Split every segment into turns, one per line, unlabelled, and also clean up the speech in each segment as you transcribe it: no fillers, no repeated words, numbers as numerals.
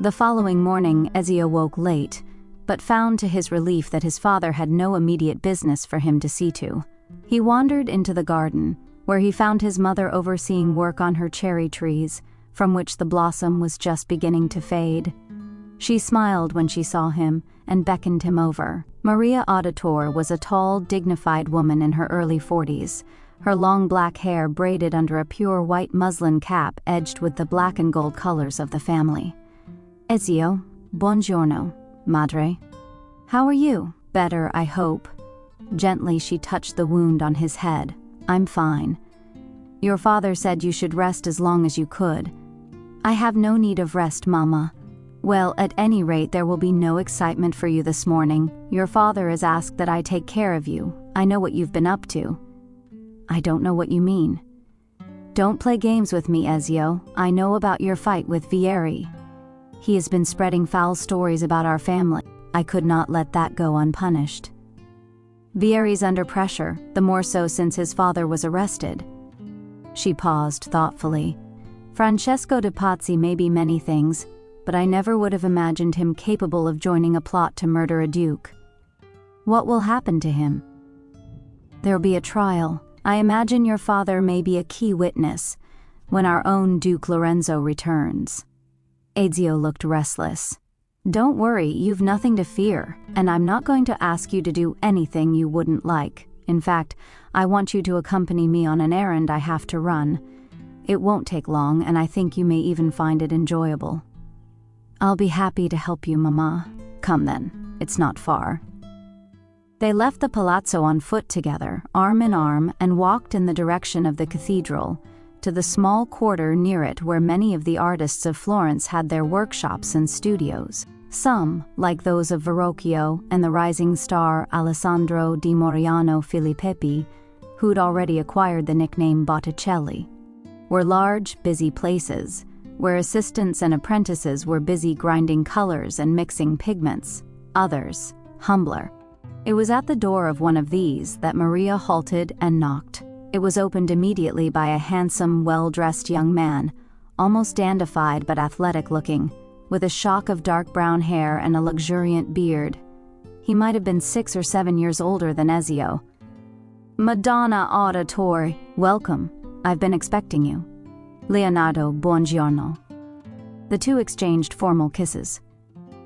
The following morning, Ezio woke late, but found to his relief that his father had no immediate business for him to see to. He wandered into the garden, where he found his mother overseeing work on her cherry trees, from which the blossom was just beginning to fade. She smiled when she saw him and beckoned him over. Maria Auditore was a tall, dignified woman in her early 40s, her long black hair braided under a pure white muslin cap edged with the black and gold colors of the family. "Ezio, buongiorno, madre. How are you?" "Better, I hope." Gently she touched the wound on his head. "I'm fine. Your father said you should rest as long as you could." "I have no need of rest, Mama." "Well, at any rate there will be no excitement for you this morning. Your father has asked that I take care of you. I know what you've been up to." "I don't know what you mean." "Don't play games with me, Ezio. I know about your fight with Vieri. He has been spreading foul stories about our family. I could not let that go unpunished. Vieri's under pressure, the more so since his father was arrested." She paused thoughtfully. "Francesco de Pazzi may be many things, but I never would have imagined him capable of joining a plot to murder a duke." "What will happen to him?" "There'll be a trial. I imagine your father may be a key witness when our own Duke Lorenzo returns." Ezio looked restless. "Don't worry, you've nothing to fear, and I'm not going to ask you to do anything you wouldn't like. In fact, I want you to accompany me on an errand I have to run. It won't take long, and I think you may even find it enjoyable." "I'll be happy to help you, Mama." "Come then, it's not far." They left the palazzo on foot together, arm in arm, and walked in the direction of the cathedral, to the small quarter near it where many of the artists of Florence had their workshops and studios. Some, like those of Verrocchio and the rising star Alessandro di Moriano Filippi, who'd already acquired the nickname Botticelli, were large, busy places, where assistants and apprentices were busy grinding colors and mixing pigments. Others, humbler. It was at the door of one of these that Maria halted and knocked. It was opened immediately by a handsome, well-dressed young man, almost dandified but athletic-looking, with a shock of dark brown hair and a luxuriant beard. He might have been 6 or 7 years older than Ezio. "Madonna Auditore, welcome. I've been expecting you." "Leonardo, buongiorno." The two exchanged formal kisses.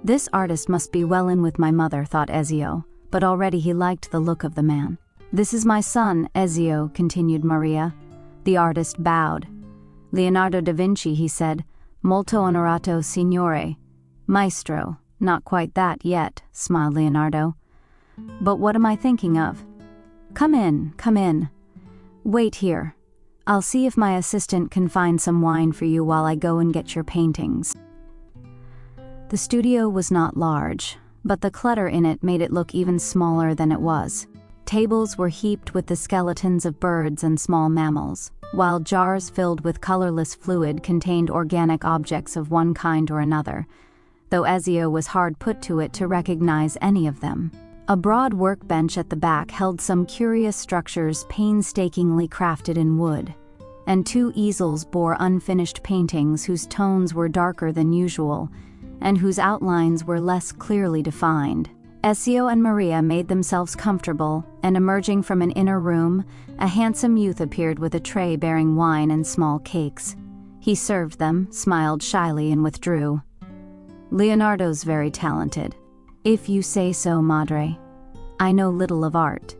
This artist must be well in with my mother, thought Ezio, but already he liked the look of the man. "This is my son, Ezio," continued Maria. The artist bowed. "Leonardo da Vinci," he said. "Molto onorato, signore." "Maestro." "Not quite that yet," smiled Leonardo. "But what am I thinking of?" Come in, come in. Wait here. I'll see if my assistant can find some wine for you while I go and get your paintings." The studio was not large, but the clutter in it made it look even smaller than it was. Tables were heaped with the skeletons of birds and small mammals, while jars filled with colorless fluid contained organic objects of one kind or another, though Ezio was hard put to it to recognize any of them. A broad workbench at the back held some curious structures painstakingly crafted in wood, and 2 easels bore unfinished paintings whose tones were darker than usual, and whose outlines were less clearly defined. Ezio and Maria made themselves comfortable, and emerging from an inner room, a handsome youth appeared with a tray bearing wine and small cakes. He served them, smiled shyly, and withdrew. "Leonardo's very talented." "If you say so, madre. I know little of art."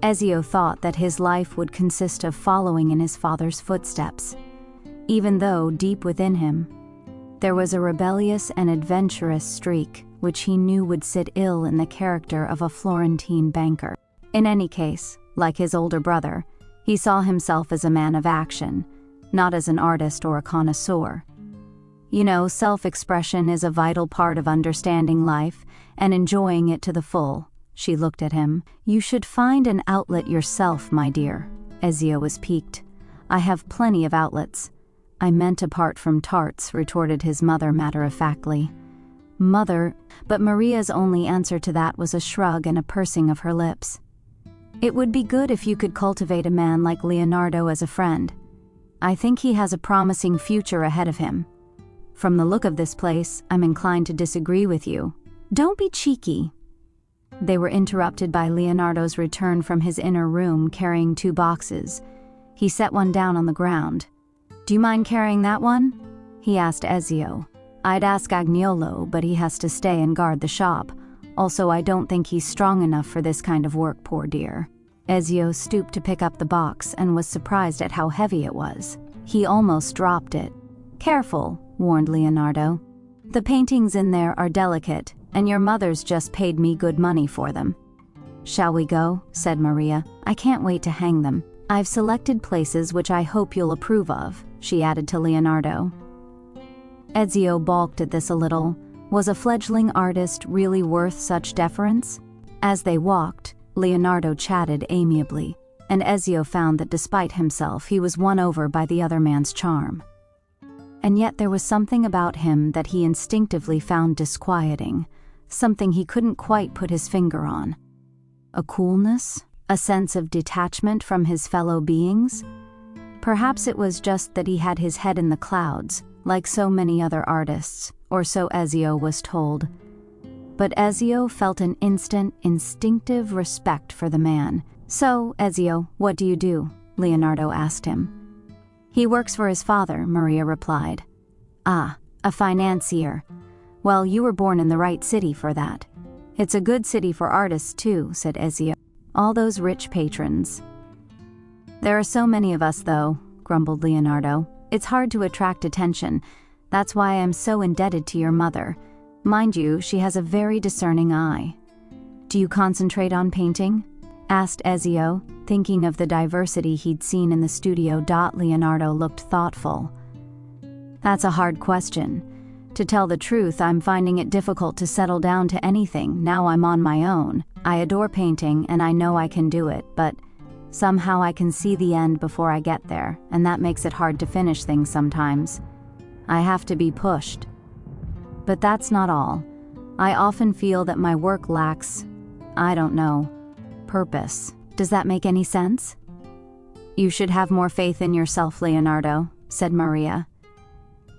Ezio thought that his life would consist of following in his father's footsteps, even though, deep within him, there was a rebellious and adventurous streak which he knew would sit ill in the character of a Florentine banker. In any case, like his older brother, he saw himself as a man of action, not as an artist or a connoisseur. You know, self-expression is a vital part of understanding life and enjoying it to the full. She looked at him. "You should find an outlet yourself, my dear." Ezio was piqued. "I have plenty of outlets." "I meant apart from tarts," retorted his mother matter-of-factly. "Mother," but Maria's only answer to that was a shrug and a pursing of her lips. "It would be good if you could cultivate a man like Leonardo as a friend. I think he has a promising future ahead of him." From the look of this place, I'm inclined to disagree with you. Don't be cheeky. They were interrupted by Leonardo's return from his inner room carrying 2 boxes. He set one down on the ground. Do you mind carrying that one? He asked Ezio. I'd ask Agnolo, but he has to stay and guard the shop. Also, I don't think he's strong enough for this kind of work, poor dear. Ezio stooped to pick up the box and was surprised at how heavy it was. He almost dropped it. Careful, warned Leonardo. The paintings in there are delicate, and your mother's just paid me good money for them. Shall we go? Said Maria. I can't wait to hang them. I've selected places which I hope you'll approve of, she added to Leonardo. Ezio balked at this a little. Was a fledgling artist really worth such deference? As they walked, Leonardo chatted amiably, and Ezio found that despite himself he was won over by the other man's charm. And yet there was something about him that he instinctively found disquieting, something he couldn't quite put his finger on. A coolness? A sense of detachment from his fellow beings? Perhaps it was just that he had his head in the clouds, like so many other artists, or so Ezio was told. But Ezio felt an instant, instinctive respect for the man. So, Ezio, what do you do? Leonardo asked him. He works for his father, Maria replied. Ah, a financier. Well, you were born in the right city for that. It's a good city for artists too, said Ezio. All those rich patrons. There are so many of us, though, grumbled Leonardo. It's hard to attract attention. That's why I am so indebted to your mother. Mind you, she has a very discerning eye. Do you concentrate on painting? Asked Ezio, thinking of the diversity he'd seen in the studio. Leonardo looked thoughtful. That's a hard question. To tell the truth, I'm finding it difficult to settle down to anything now I'm on my own. I adore painting and I know I can do it, but somehow I can see the end before I get there, and that makes it hard to finish things sometimes. I have to be pushed. But that's not all. I often feel that my work lacks, I don't know, purpose. Does that make any sense? You should have more faith in yourself, Leonardo, said Maria.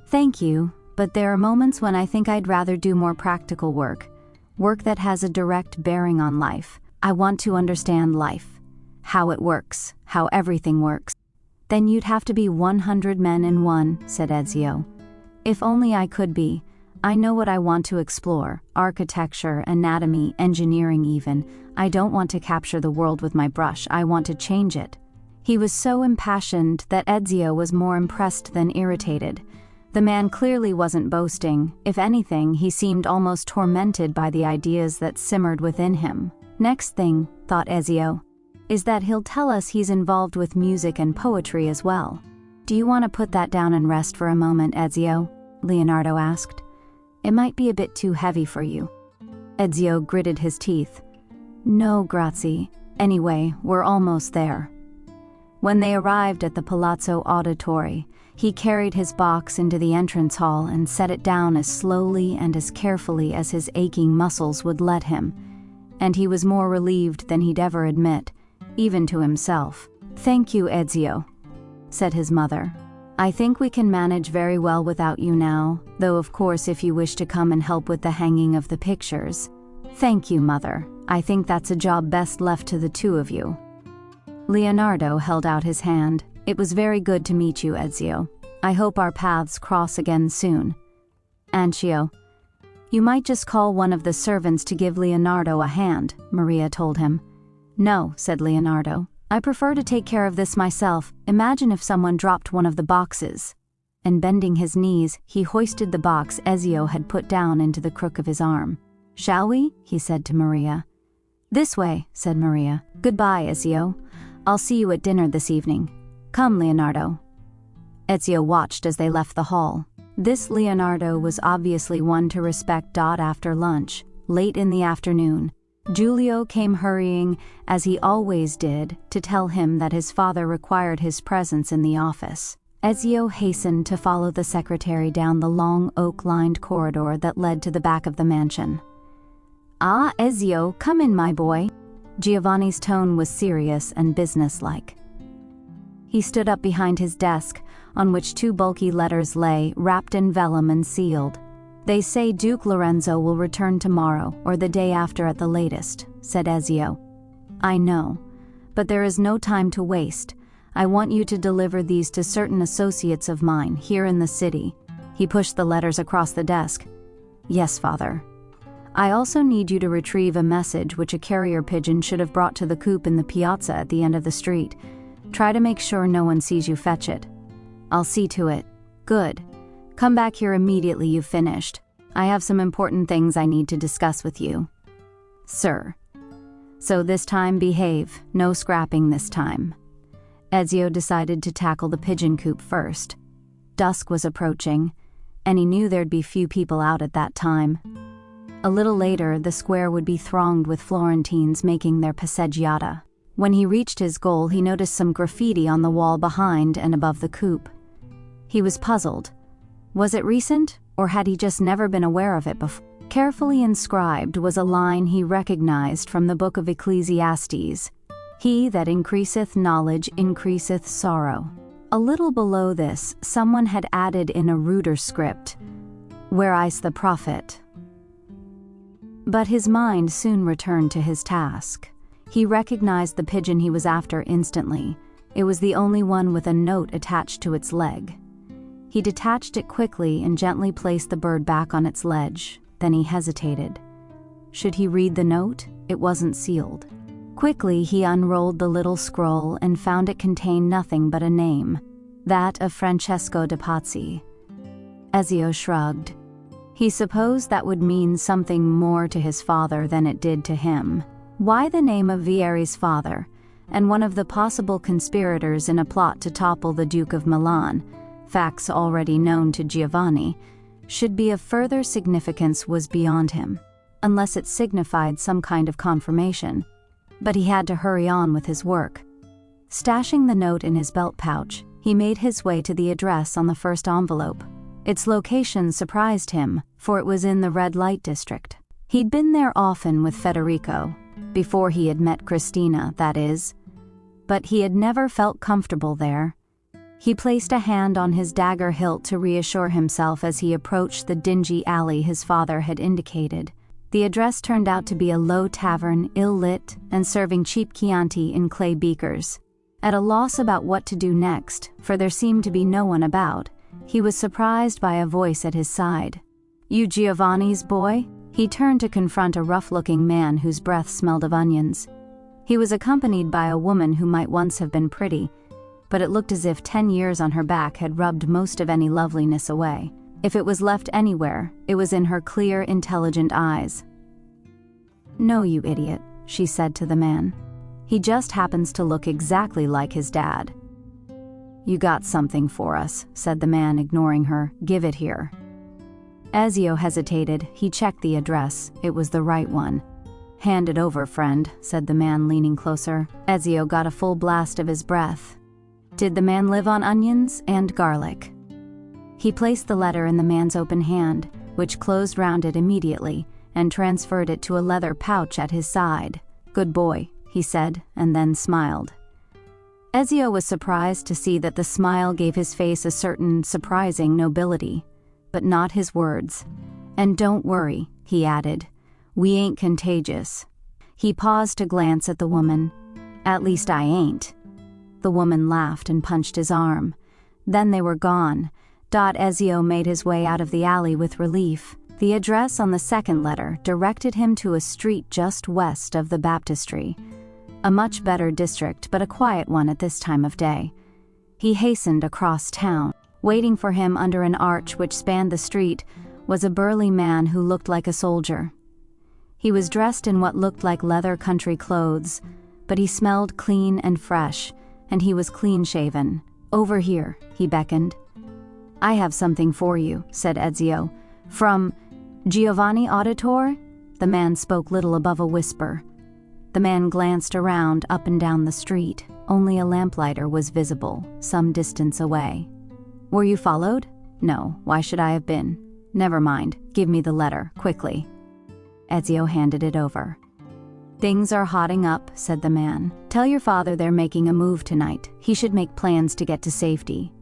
Thank you, but there are moments when I think I'd rather do more practical work that has a direct bearing on life. I want to understand life, how it works, how everything works. Then you'd have to be 100 men in one, said Ezio. If only I could be. I know what I want to explore, architecture, anatomy, engineering even. I don't want to capture the world with my brush, I want to change it. He was so impassioned that Ezio was more impressed than irritated. The man clearly wasn't boasting. If anything, he seemed almost tormented by the ideas that simmered within him. Next thing, thought Ezio, is that he'll tell us he's involved with music and poetry as well. Do you want to put that down and rest for a moment, Ezio? Leonardo asked. It might be a bit too heavy for you. Ezio gritted his teeth. No, grazie. Anyway, we're almost there. When they arrived at the Palazzo Auditore, he carried his box into the entrance hall and set it down as slowly and as carefully as his aching muscles would let him, and he was more relieved than he'd ever admit, even to himself. Thank you, Ezio, said his mother. I think we can manage very well without you now, though of course if you wish to come and help with the hanging of the pictures. Thank you, Mother. I think that's a job best left to the two of you. Leonardo held out his hand. It was very good to meet you, Ezio. I hope our paths cross again soon. Ancio, you might just call one of the servants to give Leonardo a hand, Maria told him. No, said Leonardo. I prefer to take care of this myself. Imagine if someone dropped one of the boxes. And bending his knees, he hoisted the box Ezio had put down into the crook of his arm. Shall we? He said to Maria. This way, said Maria. Goodbye, Ezio. I'll see you at dinner this evening. Come, Leonardo. Ezio watched as they left the hall. This Leonardo was obviously one to respect. After lunch, late in the afternoon, Giulio came hurrying, as he always did, to tell him that his father required his presence in the office. Ezio hastened to follow the secretary down the long oak-lined corridor that led to the back of the mansion. Ah, Ezio, come in, my boy. Giovanni's tone was serious and businesslike. He stood up behind his desk, on which 2 bulky letters lay, wrapped in vellum and sealed. "They say Duke Lorenzo will return tomorrow, or the day after at the latest," said Ezio. "I know, but there is no time to waste. I want you to deliver these to certain associates of mine here in the city." He pushed the letters across the desk. "Yes, father. I also need you to retrieve a message which a carrier pigeon should have brought to the coop in the piazza at the end of the street. Try to make sure no one sees you fetch it." "I'll see to it." "Good. Come back here immediately you've finished. I have some important things I need to discuss with you." "Sir." "So this time behave. No scrapping this time." Ezio decided to tackle the pigeon coop first. Dusk was approaching, and he knew there'd be few people out at that time. A little later, the square would be thronged with Florentines making their passeggiata. When he reached his goal, he noticed some graffiti on the wall behind and above the coop. He was puzzled. Was it recent, or had he just never been aware of it before? Carefully inscribed was a line he recognized from the book of Ecclesiastes: "He that increaseth knowledge increaseth sorrow." A little below this, someone had added in a ruder script, "Where is the prophet?" But his mind soon returned to his task. He recognized the pigeon he was after instantly. It was the only one with a note attached to its leg. He detached it quickly and gently placed the bird back on its ledge. Then he hesitated. Should he read the note? It wasn't sealed. Quickly he unrolled the little scroll and found it contained nothing but a name, that of Francesco de Pazzi. Ezio shrugged. He supposed that would mean something more to his father than it did to him. Why the name of Vieri's father, and one of the possible conspirators in a plot to topple the Duke of Milan, facts already known to Giovanni, should be of further significance was beyond him, unless it signified some kind of confirmation. But he had to hurry on with his work. Stashing the note in his belt pouch, he made his way to the address on the first envelope. Its location surprised him, for it was in the red light district. He'd been there often with Federico, before he had met Christina, that is, but he had never felt comfortable there. He placed a hand on his dagger hilt to reassure himself as he approached the dingy alley his father had indicated. The address turned out to be a low tavern, ill-lit, and serving cheap Chianti in clay beakers. At a loss about what to do next, for there seemed to be no one about, he was surprised by a voice at his side. "You Giovanni's boy?" He turned to confront a rough-looking man whose breath smelled of onions. He was accompanied by a woman who might once have been pretty, but it looked as if 10 years on her back had rubbed most of any loveliness away. If it was left anywhere, it was in her clear, intelligent eyes. "No, you idiot," she said to the man. "He just happens to look exactly like his dad." "You got something for us," said the man, ignoring her. "Give it here." Ezio hesitated. He checked the address. It was the right one. "Hand it over, friend," said the man, leaning closer. Ezio got a full blast of his breath. Did the man live on onions and garlic? He placed the letter in the man's open hand, which closed round it immediately, and transferred it to a leather pouch at his side. "Good boy," he said, and then smiled. Ezio was surprised to see that the smile gave his face a certain surprising nobility, but not his words. "And don't worry," he added, "we ain't contagious." He paused to glance at the woman. "At least I ain't." The woman laughed and punched his arm. Then they were gone. Ezio made his way out of the alley with relief. The address on the second letter directed him to a street just west of the baptistry. A much better district, but a quiet one at this time of day. He hastened across town. Waiting for him under an arch which spanned the street was a burly man who looked like a soldier. He was dressed in what looked like leather country clothes, but he smelled clean and fresh, and he was clean-shaven. "Over here," he beckoned. "I have something for you," said Ezio. "From Giovanni Auditore?" The man spoke little above a whisper. The man glanced around up and down the street. Only a lamplighter was visible, some distance away. "Were you followed?" "No, why should I have been?" "Never mind, give me the letter, quickly." Ezio handed it over. "Things are hotting up," said the man. "Tell your father they're making a move tonight. He should make plans to get to safety."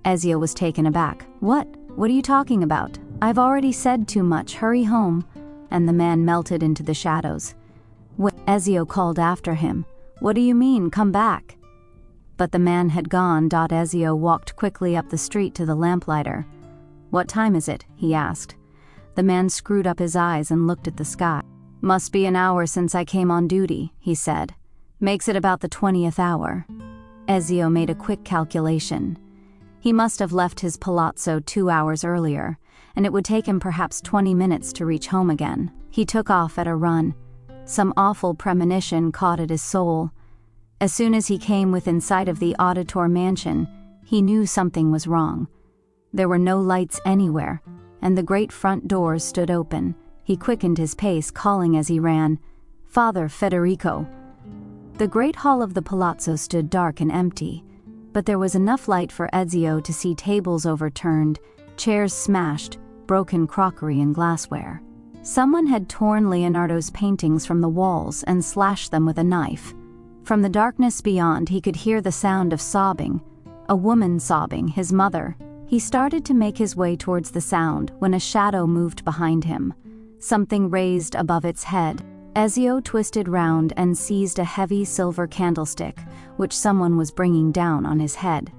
Ezio was taken aback. What? What are you talking about? I've already said too much. Hurry home. And the man melted into the shadows. Ezio called after him. What do you mean, come back? But the man had gone. Ezio walked quickly up the street to the lamplighter. What time is it? He asked. The man screwed up his eyes and looked at the sky. Must be an hour since I came on duty, he said. Makes it about the 20th hour. Ezio made a quick calculation. He must have left his palazzo 2 hours earlier, and it would take him perhaps 20 minutes to reach home again. He took off at a run. Some awful premonition caught at his soul. As soon as he came within sight of the Auditore mansion, he knew something was wrong. There were no lights anywhere, and the great front doors stood open. He quickened his pace, calling as he ran, "Father Federico." The great hall of the palazzo stood dark and empty, but there was enough light for Ezio to see tables overturned, chairs smashed, broken crockery and glassware. Someone had torn Leonardo's paintings from the walls and slashed them with a knife. From the darkness beyond, he could hear the sound of sobbing. A woman sobbing, his mother. He started to make his way towards the sound when a shadow moved behind him. Something raised above its head. Ezio twisted round and seized a heavy silver candlestick, which someone was bringing down on his head.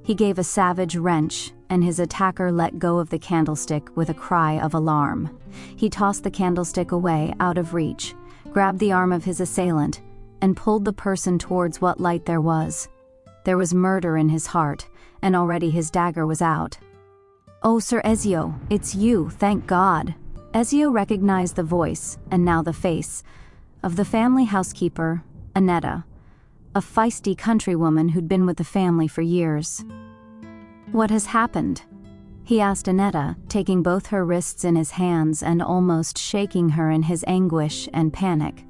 He gave a savage wrench, and his attacker let go of the candlestick with a cry of alarm. He tossed the candlestick away, out of reach, grabbed the arm of his assailant, and pulled the person towards what light there was. There was murder in his heart, and already his dagger was out. "Oh, Sir Ezio, it's you, thank God." Ezio recognized the voice, and now the face, of the family housekeeper, Annetta, a feisty countrywoman who'd been with the family for years. "What has happened?" he asked Annetta, taking both her wrists in his hands and almost shaking her in his anguish and panic.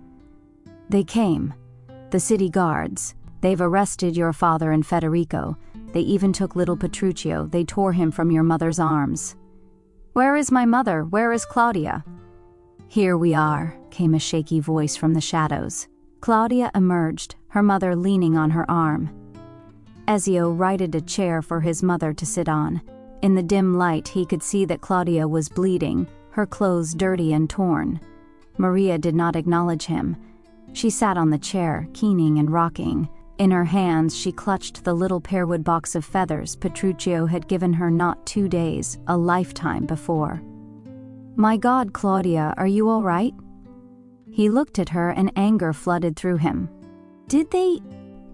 "They came. The city guards. They've arrested your father and Federico. They even took little Petruccio. They tore him from your mother's arms." "Where is my mother? Where is Claudia?" "Here we are," came a shaky voice from the shadows. Claudia emerged, her mother leaning on her arm. Ezio righted a chair for his mother to sit on. In the dim light, he could see that Claudia was bleeding, her clothes dirty and torn. Maria did not acknowledge him. She sat on the chair, keening and rocking. In her hands, she clutched the little pearwood box of feathers Petruccio had given her not 2 days, a lifetime before. "My God, Claudia, are you all right?" He looked at her and anger flooded through him. "Did they—"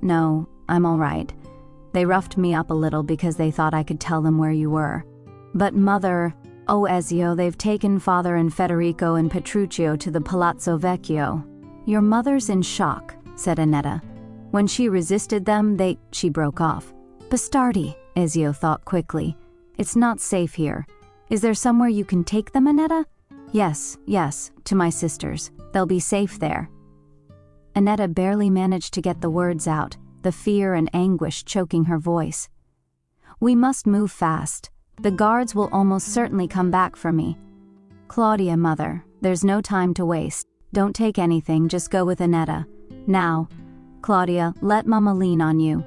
"No, I'm all right. They roughed me up a little because they thought I could tell them where you were. But Mother—" "Oh, Ezio, they've taken Father and Federico and Petruccio to the Palazzo Vecchio." "Your mother's in shock," said Annetta. "When she resisted them, She broke off. "Bastardi," Ezio thought quickly. "It's not safe here. Is there somewhere you can take them, Annetta?" Yes, to my sisters. They'll be safe there." Annetta barely managed to get the words out, the fear and anguish choking her voice. "We must move fast. The guards will almost certainly come back for me." "Claudia, Mother, there's no time to waste. Don't take anything, just go with Annetta. Now, Claudia, let Mama lean on you."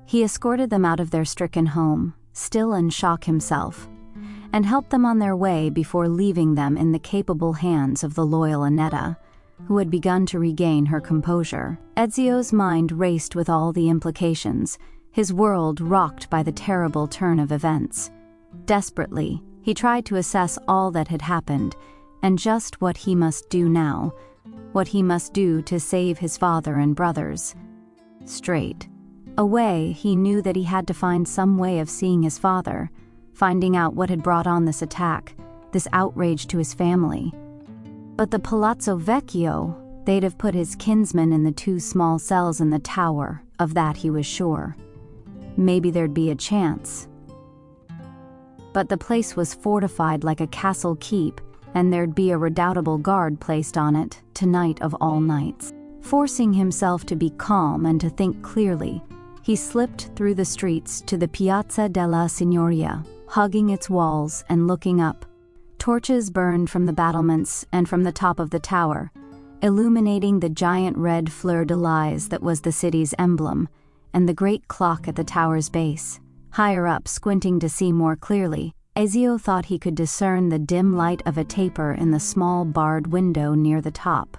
He escorted them out of their stricken home, still in shock himself, and helped them on their way before leaving them in the capable hands of the loyal Annetta, who had begun to regain her composure. Ezio's mind raced with all the implications, his world rocked by the terrible turn of events. Desperately, he tried to assess all that had happened, and just what he must do now, what he must do to save his father and brothers. Straight. Away, he knew that he had to find some way of seeing his father, finding out what had brought on this attack, this outrage to his family. But the Palazzo Vecchio, they'd have put his kinsmen in the 2 small cells in the tower, of that he was sure. Maybe there'd be a chance. But the place was fortified like a castle keep, and there'd be a redoubtable guard placed on it, tonight of all nights. Forcing himself to be calm and to think clearly, he slipped through the streets to the Piazza della Signoria, hugging its walls and looking up. Torches burned from the battlements and from the top of the tower, illuminating the giant red fleur-de-lis that was the city's emblem, and the great clock at the tower's base, Higher up, squinting to see more clearly, Ezio thought he could discern the dim light of a taper in the small barred window near the top.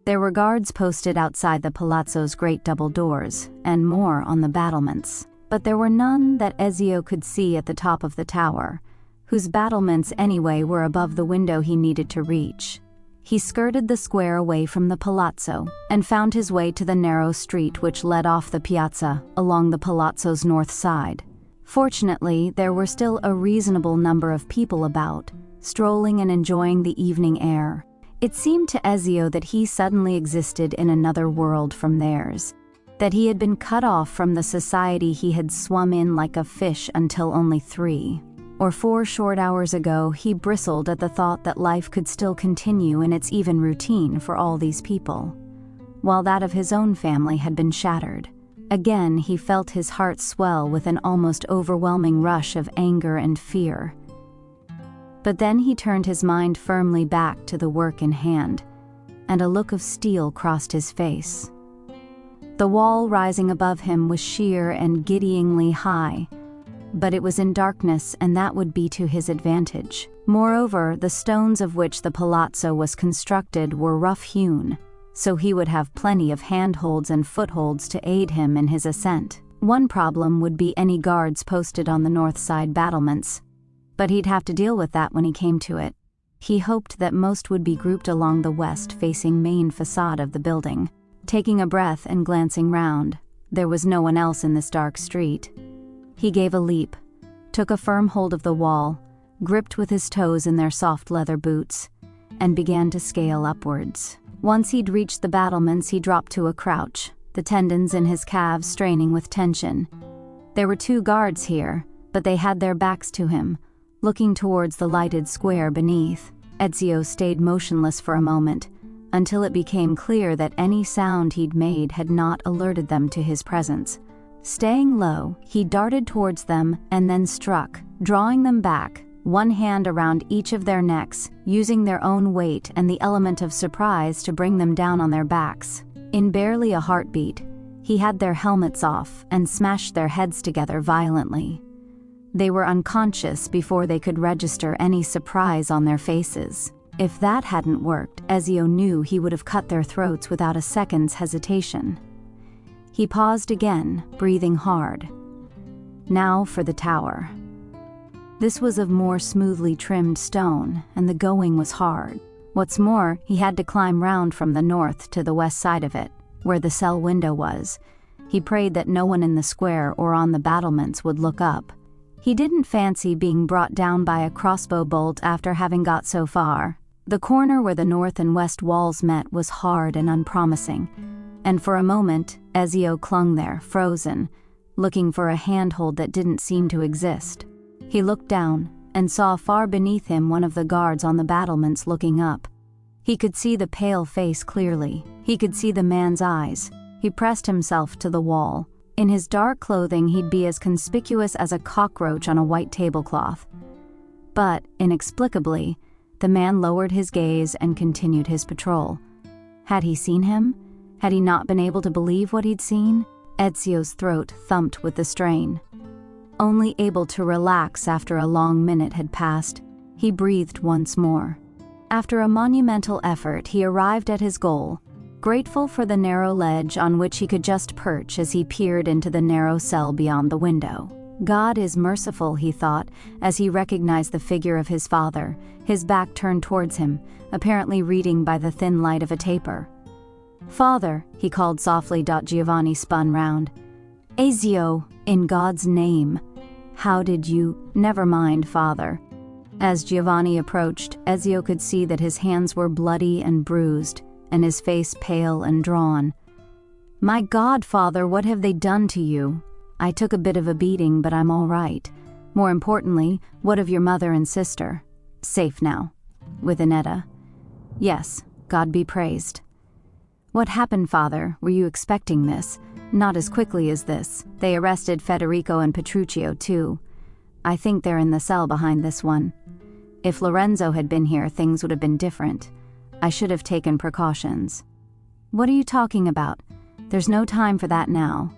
There were guards posted outside the palazzo's great double doors, and more on the battlements, but there were none that Ezio could see at the top of the tower, whose battlements anyway were above the window he needed to reach. He skirted the square away from the palazzo and found his way to the narrow street which led off the piazza along the palazzo's north side. Fortunately, there were still a reasonable number of people about, strolling and enjoying the evening air. It seemed to Ezio that he suddenly existed in another world from theirs, that he had been cut off from the society he had swum in like a fish until only 3 or 4 short hours ago. He bristled at the thought that life could still continue in its even routine for all these people, while that of his own family had been shattered. Again, he felt his heart swell with an almost overwhelming rush of anger and fear. But then he turned his mind firmly back to the work in hand, and a look of steel crossed his face. The wall rising above him was sheer and giddyingly high, but it was in darkness, and that would be to his advantage. Moreover, the stones of which the palazzo was constructed were rough-hewn, so he would have plenty of handholds and footholds to aid him in his ascent. One problem would be any guards posted on the north side battlements, but he'd have to deal with that when he came to it. He hoped that most would be grouped along the west-facing main facade of the building. Taking a breath and glancing round, there was no one else in this dark street. He gave a leap, took a firm hold of the wall, gripped with his toes in their soft leather boots, and began to scale upwards. Once he'd reached the battlements, he dropped to a crouch, the tendons in his calves straining with tension. There were 2 guards here, but they had their backs to him, looking towards the lighted square beneath. Ezio stayed motionless for a moment, until it became clear that any sound he'd made had not alerted them to his presence. Staying low, he darted towards them and then struck, drawing them back, one hand around each of their necks, using their own weight and the element of surprise to bring them down on their backs. In barely a heartbeat, he had their helmets off and smashed their heads together violently. They were unconscious before they could register any surprise on their faces. If that hadn't worked, Ezio knew he would have cut their throats without a second's hesitation. He paused again, breathing hard. Now for the tower. This was of more smoothly trimmed stone, and the going was hard. What's more, he had to climb round from the north to the west side of it, where the cell window was. He prayed that no one in the square or on the battlements would look up. He didn't fancy being brought down by a crossbow bolt after having got so far. The corner where the north and west walls met was hard and unpromising, and for a moment, Ezio clung there, frozen, looking for a handhold that didn't seem to exist. He looked down and saw far beneath him one of the guards on the battlements looking up. He could see the pale face clearly. He could see the man's eyes. He pressed himself to the wall. In his dark clothing, he'd be as conspicuous as a cockroach on a white tablecloth. But, inexplicably, the man lowered his gaze and continued his patrol. Had he seen him? Had he not been able to believe what he'd seen? Ezio's throat thumped with the strain. Only able to relax after a long minute had passed, he breathed once more. After a monumental effort, he arrived at his goal, grateful for the narrow ledge on which he could just perch as he peered into the narrow cell beyond the window. God is merciful, he thought, as he recognized the figure of his father, his back turned towards him, apparently reading by the thin light of a taper. "Father," he called softly. Giovanni spun round. "Ezio, in God's name. How did you—" "Never mind, father." As Giovanni approached, Ezio could see that his hands were bloody and bruised, and his face pale and drawn. "My God, father, what have they done to you?" "I took a bit of a beating, but I'm all right. More importantly, what of your mother and sister?" "Safe now." "With Annetta?" "Yes, God be praised." "What happened, father? Were you expecting this?" "Not as quickly as this. They arrested Federico and Petruccio, too. I think they're in the cell behind this one. If Lorenzo had been here, things would have been different. I should have taken precautions." "What are you talking about? There's no time for that now."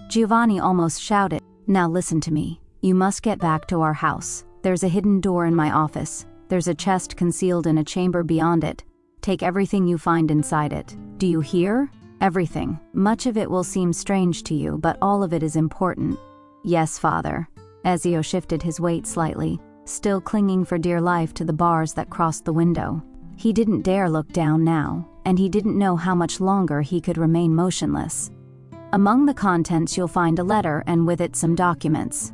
Giovanni almost shouted. Now listen to me. You must get back to our house. There's a hidden door in my office. There's a chest concealed in a chamber beyond it. Take everything you find inside it. Do you hear? Everything. Much of it will seem strange to you, but all of it is important. Yes, father. Ezio shifted his weight slightly, still clinging for dear life to the bars that crossed the window. He didn't dare look down now, and he didn't know how much longer he could remain motionless. Among the contents you'll find a letter and with it some documents.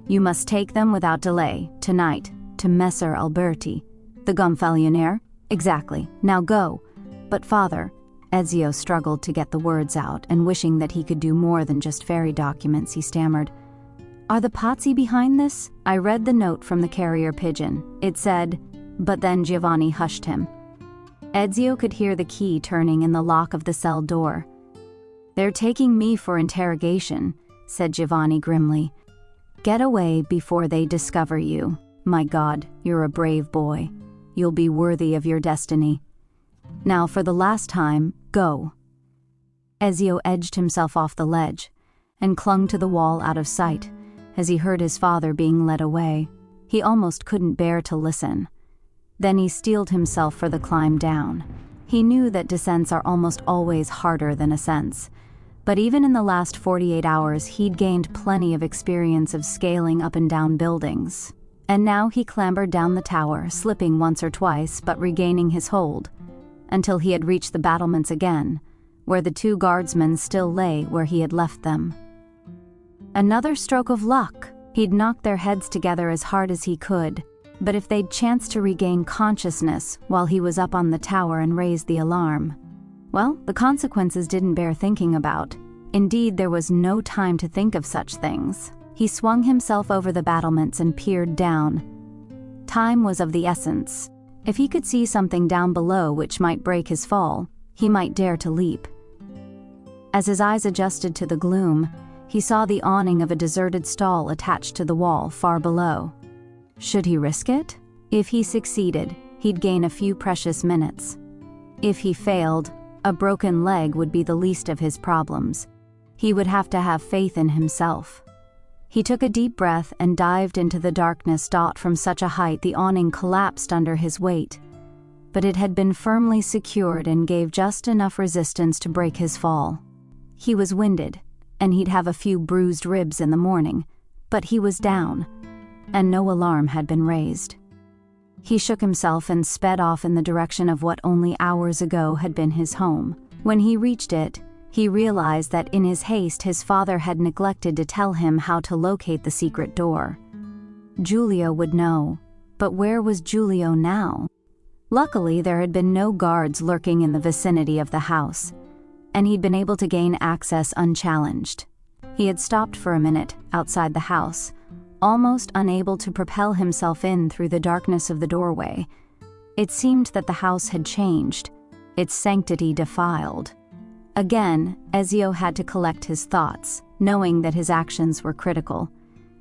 You must take them without delay, tonight, to Messer Alberti. The Gonfaloniere? Exactly. Now go. But father, Ezio struggled to get the words out, and wishing that he could do more than just fairy documents, he stammered. Are the Pazzi behind this? I read the note from the carrier pigeon. It said, but then Giovanni hushed him. Ezio could hear the key turning in the lock of the cell door. They're taking me for interrogation, said Giovanni grimly. Get away before they discover you. My God, you're a brave boy. You'll be worthy of your destiny. Now, for the last time, go. Ezio edged himself off the ledge and clung to the wall out of sight as he heard his father being led away. He almost couldn't bear to listen. Then he steeled himself for the climb down. He knew that descents are almost always harder than ascents, but even in the last 48 hours he'd gained plenty of experience of scaling up and down buildings. And now he clambered down the tower, slipping once or twice but regaining his hold, until he had reached the battlements again, where the two guardsmen still lay where he had left them. Another stroke of luck. He'd knocked their heads together as hard as he could, but if they'd chanced to regain consciousness while he was up on the tower and raised the alarm, well, the consequences didn't bear thinking about. Indeed, there was no time to think of such things. He swung himself over the battlements and peered down. Time was of the essence. If he could see something down below which might break his fall, he might dare to leap. As his eyes adjusted to the gloom, he saw the awning of a deserted stall attached to the wall far below. Should he risk it? If he succeeded, he'd gain a few precious minutes. If he failed, a broken leg would be the least of his problems. He would have to have faith in himself. He took a deep breath and dived into the darkness. From such a height the awning collapsed under his weight, but it had been firmly secured and gave just enough resistance to break his fall. He was winded, and he'd have a few bruised ribs in the morning, but he was down, and no alarm had been raised. He shook himself and sped off in the direction of what only hours ago had been his home. When he reached it, he realized that in his haste his father had neglected to tell him how to locate the secret door. Giulio would know, but where was Giulio now? Luckily, there had been no guards lurking in the vicinity of the house, and he'd been able to gain access unchallenged. He had stopped for a minute outside the house, almost unable to propel himself in through the darkness of the doorway. It seemed that the house had changed, its sanctity defiled. Again, Ezio had to collect his thoughts, knowing that his actions were critical.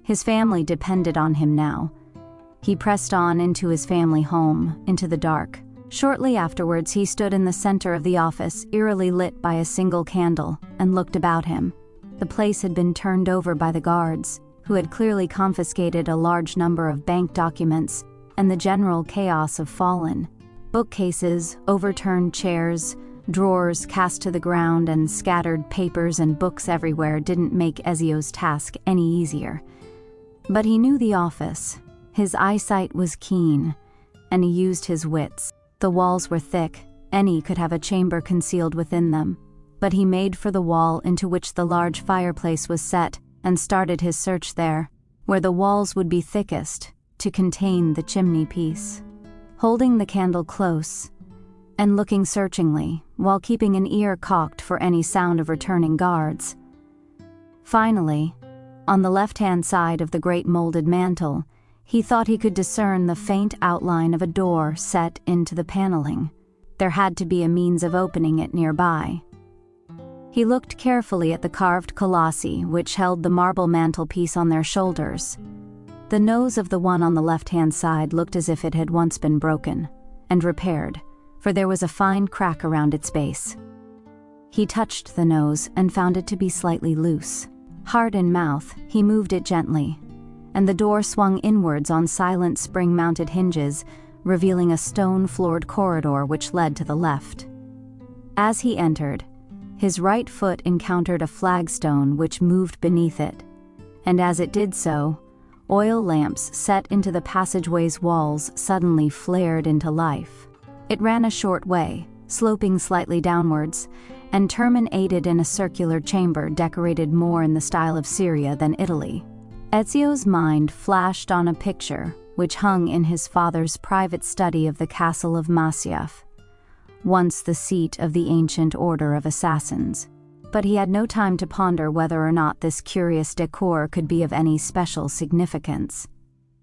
His family depended on him now. He pressed on into his family home, into the dark. Shortly afterwards, he stood in the center of the office, eerily lit by a single candle, and looked about him. The place had been turned over by the guards, who had clearly confiscated a large number of bank documents, and the general chaos of fallen. Bookcases, overturned chairs, drawers cast to the ground, and scattered papers and books everywhere didn't make Ezio's task any easier. But he knew the office. His eyesight was keen, and he used his wits. The walls were thick, any could have a chamber concealed within them, but he made for the wall into which the large fireplace was set and started his search there, where the walls would be thickest, to contain the chimney piece. Holding the candle close, and looking searchingly, while keeping an ear cocked for any sound of returning guards. Finally, on the left-hand side of the great molded mantel, he thought he could discern the faint outline of a door set into the paneling. There had to be a means of opening it nearby. He looked carefully at the carved colossi which held the marble mantelpiece on their shoulders. The nose of the one on the left-hand side looked as if it had once been broken and repaired, for there was a fine crack around its base. He touched the nose and found it to be slightly loose. Heart in mouth, he moved it gently, and the door swung inwards on silent spring-mounted hinges, revealing a stone-floored corridor which led to the left. As he entered, his right foot encountered a flagstone which moved beneath it, and as it did so, oil lamps set into the passageway's walls suddenly flared into life. It ran a short way, sloping slightly downwards, and terminated in a circular chamber decorated more in the style of Syria than Italy. Ezio's mind flashed on a picture which hung in his father's private study of the castle of Masyaf, once the seat of the ancient order of assassins. But he had no time to ponder whether or not this curious decor could be of any special significance.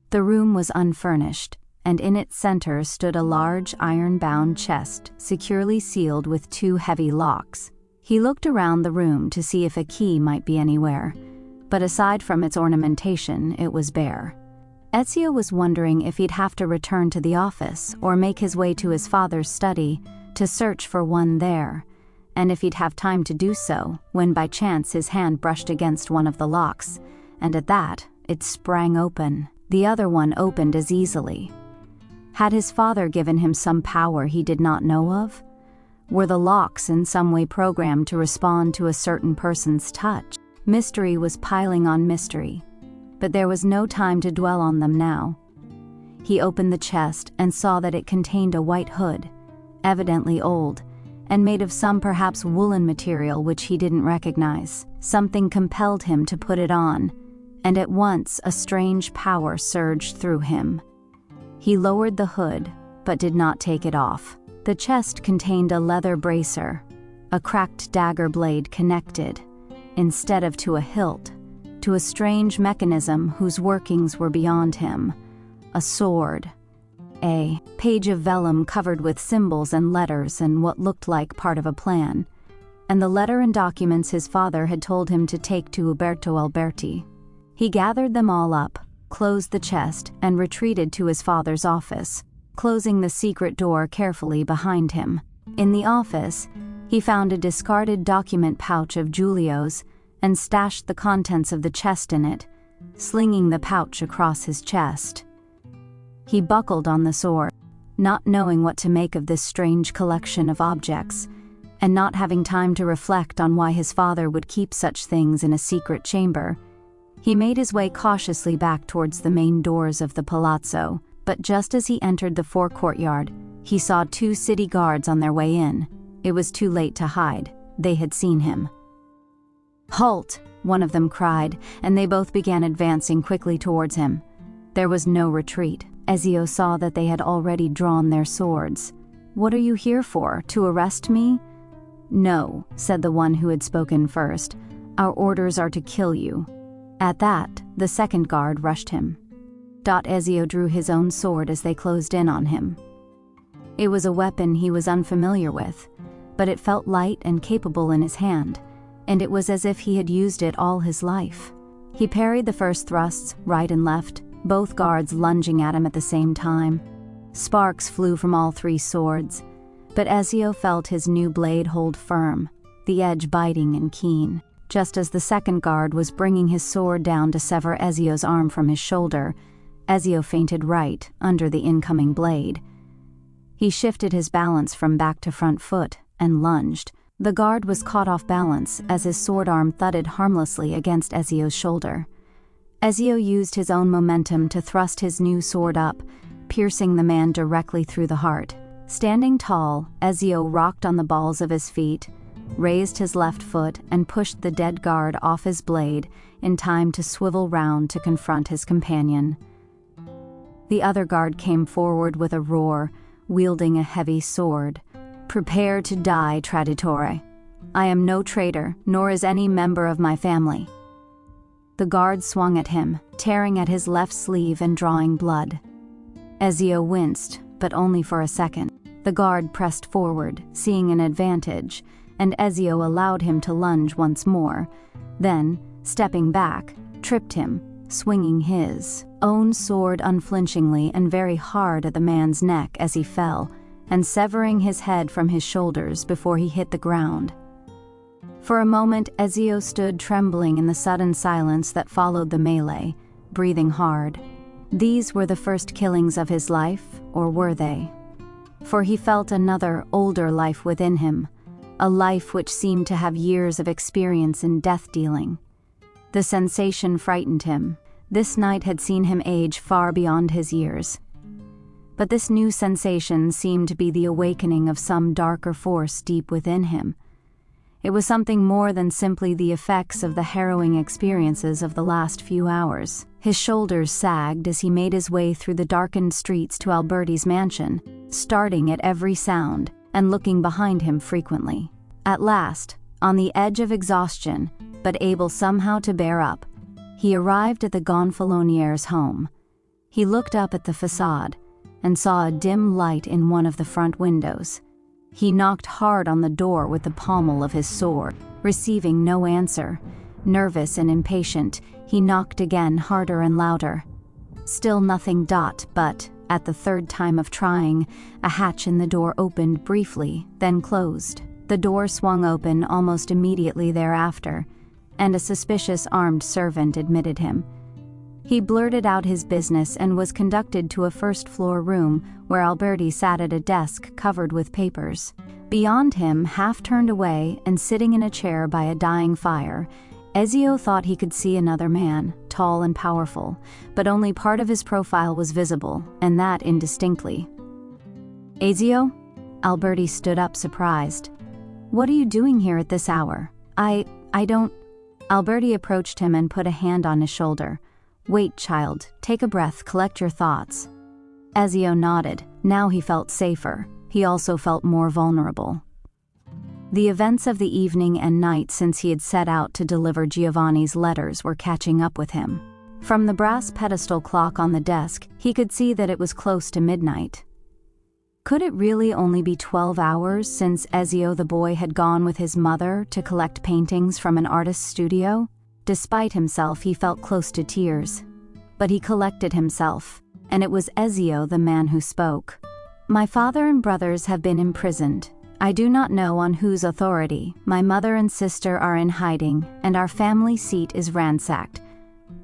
The room was unfurnished, and in its center stood a large iron-bound chest securely sealed with 2 heavy locks. He looked around the room to see if a key might be anywhere, but aside from its ornamentation, it was bare. Ezio was wondering if he'd have to return to the office or make his way to his father's study to search for one there, and if he'd have time to do so, when by chance his hand brushed against one of the locks, and at that, it sprang open. The other one opened as easily. Had his father given him some power he did not know of? Were the locks in some way programmed to respond to a certain person's touch? Mystery was piling on mystery, but there was no time to dwell on them now. He opened the chest and saw that it contained a white hood, evidently old, and made of some perhaps woolen material which he didn't recognize. Something compelled him to put it on, and at once a strange power surged through him. He lowered the hood, but did not take it off. The chest contained a leather bracer, a cracked dagger blade connected, instead of to a hilt, to a strange mechanism whose workings were beyond him. A sword. A page of vellum covered with symbols and letters and what looked like part of a plan, and the letter and documents his father had told him to take to Uberto Alberti. He gathered them all up, closed the chest, and retreated to his father's office, closing the secret door carefully behind him. In the office, he found a discarded document pouch of Giulio's and stashed the contents of the chest in it, slinging the pouch across his chest. He buckled on the sword, not knowing what to make of this strange collection of objects, and not having time to reflect on why his father would keep such things in a secret chamber. He made his way cautiously back towards the main doors of the palazzo, but just as he entered the forecourtyard, he saw 2 city guards on their way in. It was too late to hide. They had seen him. "Halt!" one of them cried, and they both began advancing quickly towards him. There was no retreat. Ezio saw that they had already drawn their swords. "What are you here for? To arrest me?" "No," said the one who had spoken first. "Our orders are to kill you." At that, the second guard rushed him. Ezio drew his own sword as they closed in on him. It was a weapon he was unfamiliar with, but it felt light and capable in his hand, and it was as if he had used it all his life. He parried the first thrusts, right and left, both guards lunging at him at the same time. Sparks flew from all 3 swords, but Ezio felt his new blade hold firm, the edge biting and keen. Just as the second guard was bringing his sword down to sever Ezio's arm from his shoulder, Ezio feinted right under the incoming blade. He shifted his balance from back to front foot and lunged. The guard was caught off balance as his sword arm thudded harmlessly against Ezio's shoulder. Ezio used his own momentum to thrust his new sword up, piercing the man directly through the heart. Standing tall, Ezio rocked on the balls of his feet, raised his left foot, and pushed the dead guard off his blade in time to swivel round to confront his companion. The other guard came forward with a roar, wielding a heavy sword. "Prepare to die, traditore. I am no traitor, nor is any member of my family." The guard swung at him, tearing at his left sleeve and drawing blood. Ezio winced, but only for a second. The guard pressed forward, seeing an advantage, and Ezio allowed him to lunge once more, then, stepping back, tripped him, swinging his own sword unflinchingly and very hard at the man's neck as he fell, and severing his head from his shoulders before he hit the ground. For a moment, Ezio stood trembling in the sudden silence that followed the melee, breathing hard. These were the first killings of his life, or were they? For he felt another, older life within him, a life which seemed to have years of experience in death-dealing. The sensation frightened him. This night had seen him age far beyond his years. But this new sensation seemed to be the awakening of some darker force deep within him. It was something more than simply the effects of the harrowing experiences of the last few hours. His shoulders sagged as he made his way through the darkened streets to Alberti's mansion, starting at every sound and looking behind him frequently. At last, on the edge of exhaustion, but able somehow to bear up, he arrived at the Gonfaloniers' home. He looked up at the facade and saw a dim light in one of the front windows. He knocked hard on the door with the pommel of his sword, receiving no answer. Nervous and impatient, he knocked again, harder and louder. Still nothing. But, at the third time of trying, a hatch in the door opened briefly, then closed. The door swung open almost immediately thereafter, and a suspicious armed servant admitted him. He blurted out his business and was conducted to a first-floor room where Alberti sat at a desk covered with papers. Beyond him, half turned away and sitting in a chair by a dying fire, Ezio thought he could see another man, tall and powerful, but only part of his profile was visible, and that indistinctly. "Ezio?" Alberti stood up, surprised. "What are you doing here at this hour?" I don't..." Alberti approached him and put a hand on his shoulder. "Wait, child, take a breath, collect your thoughts." Ezio nodded. Now he felt safer. He also felt more vulnerable. The events of the evening and night since he had set out to deliver Giovanni's letters were catching up with him. From the brass pedestal clock on the desk, he could see that it was close to midnight. Could it really only be 12 hours since Ezio the boy had gone with his mother to collect paintings from an artist's studio? Despite himself, he felt close to tears. But he collected himself, and it was Ezio the man who spoke. "My father and brothers have been imprisoned. I do not know on whose authority. My mother and sister are in hiding, and our family seat is ransacked.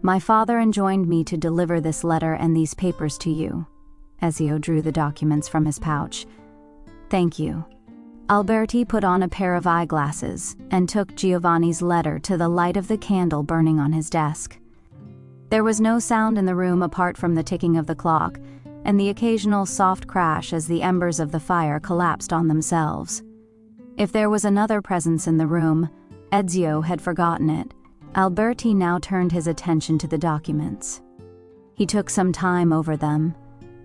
My father enjoined me to deliver this letter and these papers to you." Ezio drew the documents from his pouch. "Thank you." Alberti put on a pair of eyeglasses and took Giovanni's letter to the light of the candle burning on his desk. There was no sound in the room apart from the ticking of the clock and the occasional soft crash as the embers of the fire collapsed on themselves. If there was another presence in the room, Ezio had forgotten it. Alberti now turned his attention to the documents. He took some time over them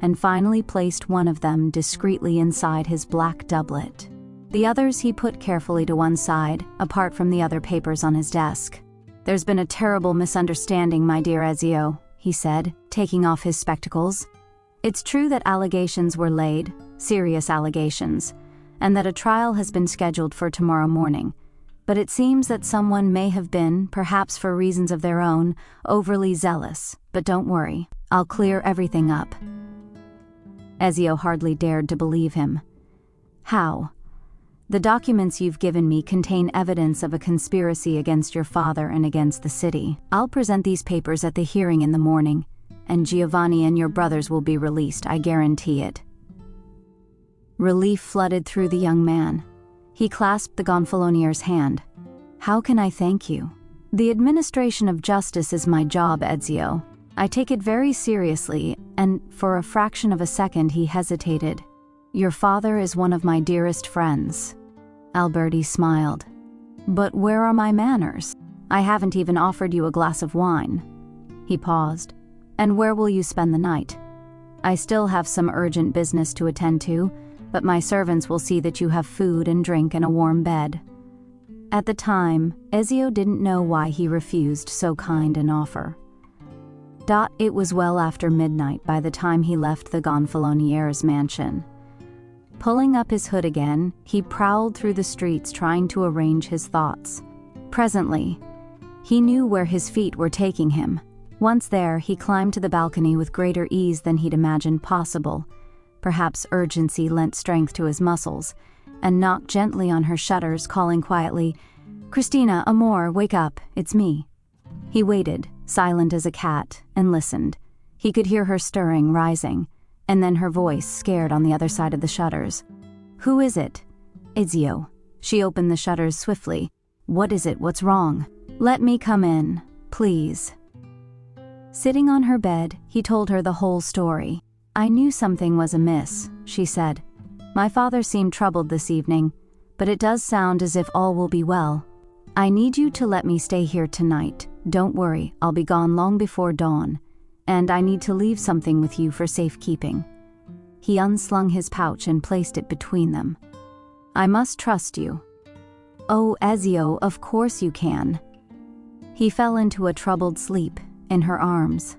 and finally placed one of them discreetly inside his black doublet. The others he put carefully to one side, apart from the other papers on his desk. "There's been a terrible misunderstanding, my dear Ezio," he said, taking off his spectacles. "It's true that allegations were laid, serious allegations, and that a trial has been scheduled for tomorrow morning. But it seems that someone may have been, perhaps for reasons of their own, overly zealous. But don't worry, I'll clear everything up." Ezio hardly dared to believe him. "How?" "The documents you've given me contain evidence of a conspiracy against your father and against the city. I'll present these papers at the hearing in the morning, and Giovanni and your brothers will be released, I guarantee it." Relief flooded through the young man. He clasped the Gonfalonier's hand. "How can I thank you?" "The administration of justice is my job, Ezio. I take it very seriously," and for a fraction of a second he hesitated. "Your father is one of my dearest friends." Alberti smiled. "But where are my manners? I haven't even offered you a glass of wine." He paused. "And where will you spend the night?" "I still have some urgent business to attend to, but my servants will see that you have food and drink and a warm bed." At the time, Ezio didn't know why he refused so kind an offer. It was well after midnight by the time he left the Gonfaloniers' mansion. Pulling up his hood again, he prowled through the streets trying to arrange his thoughts. Presently, he knew where his feet were taking him. Once there, he climbed to the balcony with greater ease than he'd imagined possible. Perhaps urgency lent strength to his muscles, and knocked gently on her shutters, calling quietly, Christina, amor, wake up, it's me. He waited, silent as a cat, and listened. He could hear her stirring, rising, and then her voice, scared on the other side of the shutters. Who is it? Ezio. She opened the shutters swiftly. What is it? What's wrong? Let me come in, please. Sitting on her bed, he told her the whole story. I knew something was amiss, she said. My father seemed troubled this evening, but it does sound as if all will be well. I need you to let me stay here tonight. Don't worry, I'll be gone long before dawn, and I need to leave something with you for safekeeping. He unslung his pouch and placed it between them. I must trust you. Oh, Ezio, of course you can. He fell into a troubled sleep in her arms.